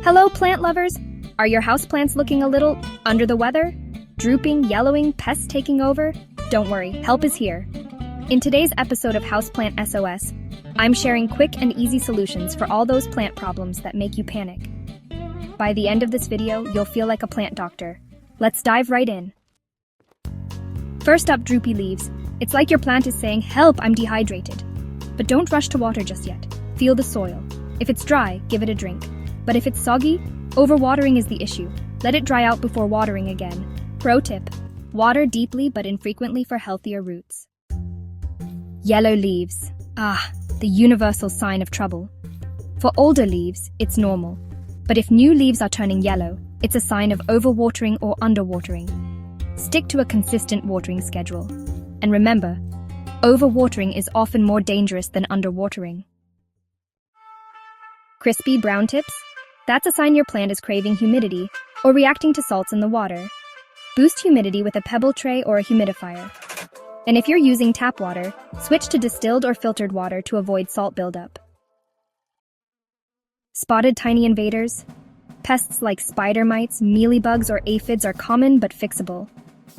Hello, plant lovers! Are your houseplants looking a little under the weather? Drooping, yellowing, pests taking over? Don't worry, help is here. In today's episode of Houseplant SOS, I'm sharing quick and easy solutions for all those plant problems that make you panic. By the end of this video, you'll feel like a plant doctor. Let's dive right in. First up, droopy leaves. It's like your plant is saying, "Help, I'm dehydrated." But don't rush to water just yet. Feel the soil. If it's dry, give it a drink. But if it's soggy, overwatering is the issue. Let it dry out before watering again. Pro tip: water deeply but infrequently for healthier roots. Yellow leaves. The universal sign of trouble. For older leaves, it's normal. But if new leaves are turning yellow, it's a sign of overwatering or underwatering. Stick to a consistent watering schedule. And remember, overwatering is often more dangerous than underwatering. Crispy brown tips? That's a sign your plant is craving humidity or reacting to salts in the water. Boost humidity with a pebble tray or a humidifier. And if you're using tap water, switch to distilled or filtered water to avoid salt buildup. Spotted tiny invaders? Pests like spider mites, mealybugs, or aphids are common but fixable.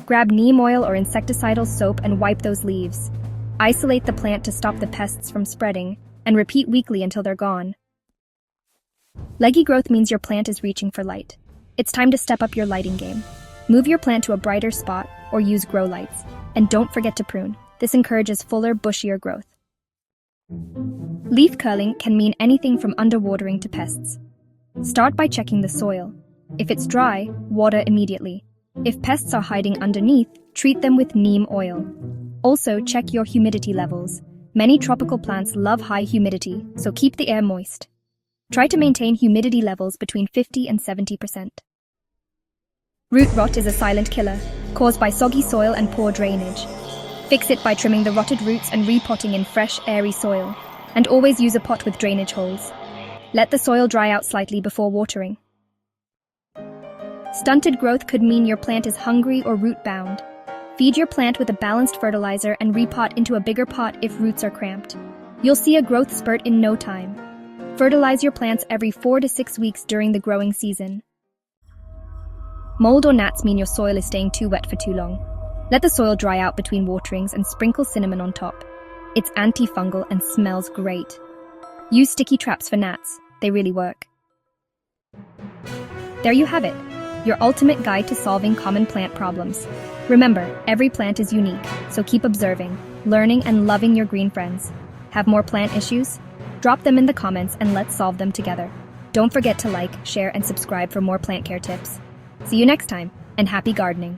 Grab neem oil or insecticidal soap and wipe those leaves. Isolate the plant to stop the pests from spreading, and repeat weekly until they're gone. Leggy growth means your plant is reaching for light. It's time to step up your lighting game. Move your plant to a brighter spot or use grow lights. And don't forget to prune. This encourages fuller, bushier growth. Leaf curling can mean anything from underwatering to pests. Start by checking the soil. If it's dry, water immediately. If pests are hiding underneath, treat them with neem oil. Also, check your humidity levels. Many tropical plants love high humidity, so keep the air moist. Try to maintain humidity levels between 50 and 70%. Root rot is a silent killer, caused by soggy soil and poor drainage. Fix it by trimming the rotted roots and repotting in fresh, airy soil. And always use a pot with drainage holes. Let the soil dry out slightly before watering. Stunted growth could mean your plant is hungry or root-bound. Feed your plant with a balanced fertilizer and repot into a bigger pot if roots are cramped. You'll see a growth spurt in no time. Fertilize your plants every 4 to 6 weeks during the growing season. Mold or gnats mean your soil is staying too wet for too long. Let the soil dry out between waterings and sprinkle cinnamon on top. It's antifungal and smells great. Use sticky traps for gnats. They really work. There you have it, your ultimate guide to solving common plant problems. Remember, every plant is unique, so keep observing, learning, and loving your green friends. Have more plant issues? Drop them in the comments and let's solve them together. Don't forget to like, share, and subscribe for more plant care tips. See you next time, and happy gardening!